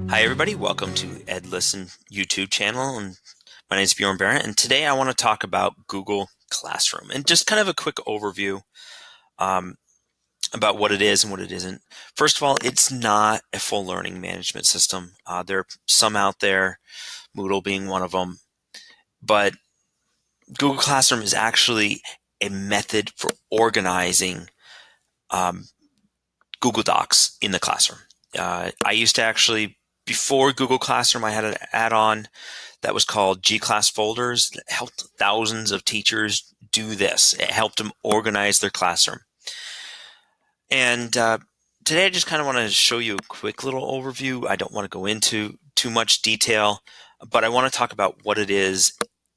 Hi everybody, welcome to Ed Listen YouTube channel, and my name is Bjorn Barrett, and today I want to talk about Google Classroom and just kind of a quick overview um, about what it is and what it isn't. First of all, it's not a full learning management system. There are some out there, Moodle being one of them, but Google Classroom is actually a method for organizing um, Google Docs in the classroom. I used to actually, before Google Classroom, I had an add-on that was called G-Class Folders that helped thousands of teachers do this. It helped them organize their classroom. And today I just kind of want to show you a quick little overview. I don't want to go into too much detail, but I want to talk about what it is,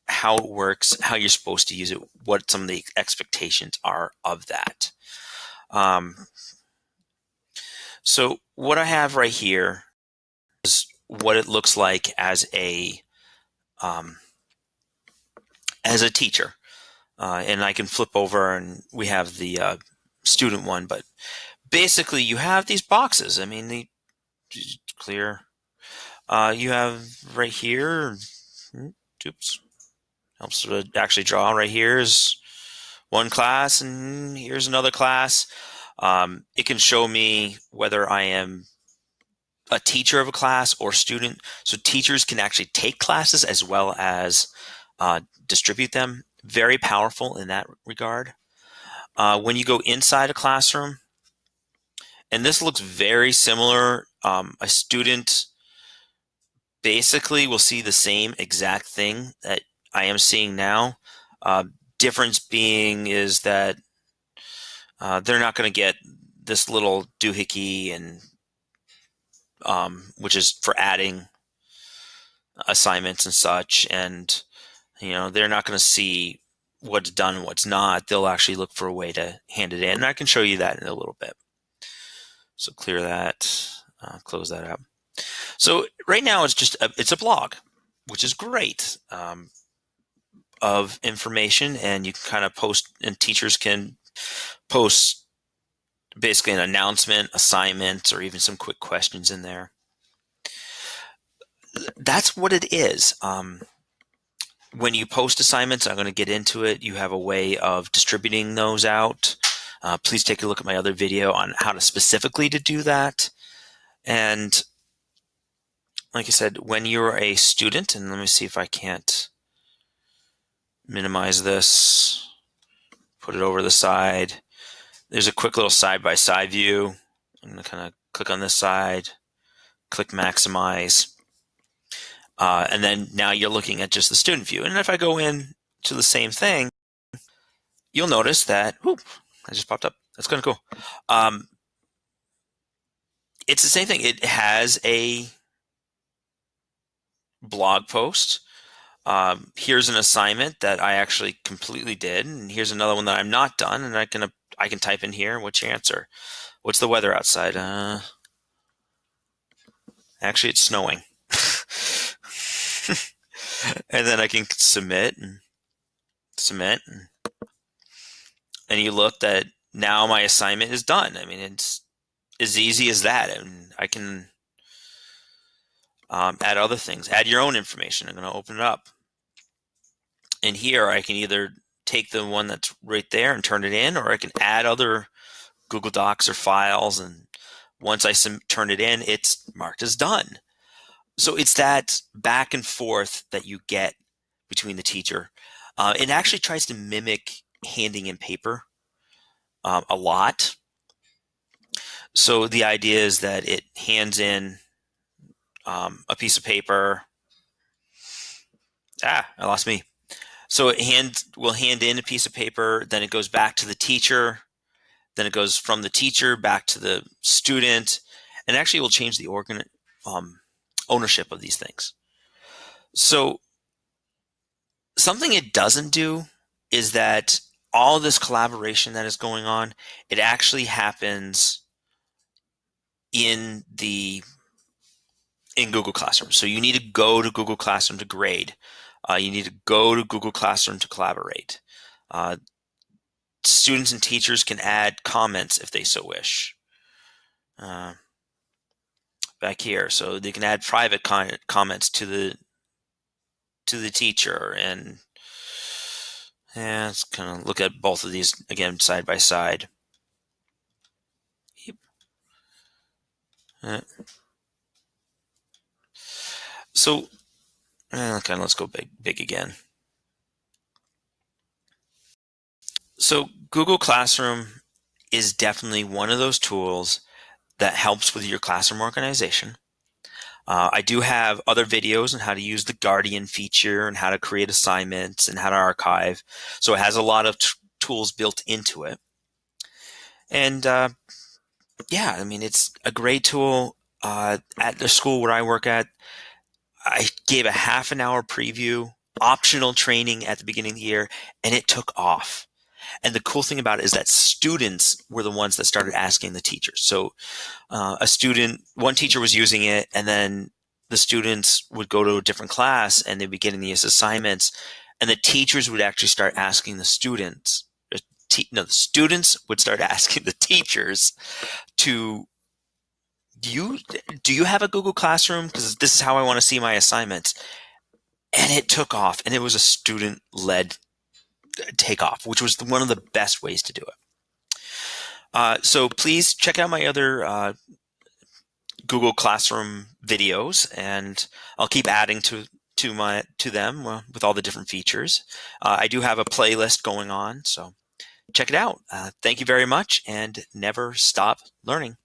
how it works, how you're supposed to use it, what some of the expectations are of that. So what I have right here is what it looks like um, as a teacher. And I can flip over and we have the student one, but basically you have these boxes. I mean, the clear. You have right here, oops, helps to actually draw. Right here is one class and here's another class. It can show me whether I am a teacher of a class or student. So teachers can actually take classes as well as distribute them. Very powerful in that regard. When you go inside a classroom, and this looks very similar, a student basically will see the same exact thing that I am seeing now. Difference being is that they're not going to get this little doohickey and which is for adding assignments and such, and they're not going to see what's done and what's not. They'll actually look for a way to hand it in, and I can show you that in a little bit. So clear that, close that up. So right now it's a blog, which is great, of information, and you can kind of post, and teachers can post basically an announcement, assignments, or even some quick questions in there. That's what it is. When you post assignments, I'm going to get into it. You have a way of distributing those out. Please take a look at my other video on how to specifically to do that. And like I said, when you're a student, and let me see if I can't minimize this, put it over the side. There's a quick little side-by-side view. I'm going to kind of click on this side, click maximize. And then now you're looking at just the student view. And if I go in to the same thing, you'll notice that, whoop, I just popped up. That's kind of cool. It's the same thing. It has a blog post. Here's an assignment that I actually completely did, and here's another one that I'm not done, and I can type in here, what's your answer? What's the weather outside? Actually, it's snowing. And then I can submit and submit, and you look that now my assignment is done. I mean, it's as easy as that, and I can add other things, add your own information. I'm going to open it up, and here I can either take the one that's right there and turn it in, or I can add other Google Docs or files, and once I turn it in, it's marked as done. So it's that back and forth that you get between the teacher. It actually tries to mimic handing in paper a lot. So the idea is that it hands in a piece of paper. I lost me. So it will hand in a piece of paper, then it goes back to the teacher, then it goes from the teacher back to the student, and actually will change the ownership of these things. So something it doesn't do is that all this collaboration that is going on, it actually happens in Google Classroom. So you need to go to Google Classroom to grade. You need to go to Google Classroom to collaborate. Students and teachers can add comments if they so wish. back here. So they can add private comments to the teacher, and let's kind of look at both of these again side by side. Uh, so let's go big again. So Google Classroom is definitely one of those tools that helps with your classroom organization. I do have other videos on how to use the Guardian feature and how to create assignments and how to archive. So it has a lot of tools built into it. And yeah, I mean, it's a great tool. At the school where I work at, I gave a half an hour preview, optional training at the beginning of the year, and it took off. And the cool thing about it is that students were the ones that started asking the teachers. So one teacher was using it, and then the students would go to a different class and they'd be getting these assignments, and the teachers would actually start asking the students. The students would start asking the teachers to, do you have a Google Classroom? Because this is how I want to see my assignments. And it took off, and it was a student-led takeoff, which was one of the best ways to do it. So please check out my other Google Classroom videos, and I'll keep adding to them with all the different features. I do have a playlist going on, so check it out. Thank you very much, and never stop learning.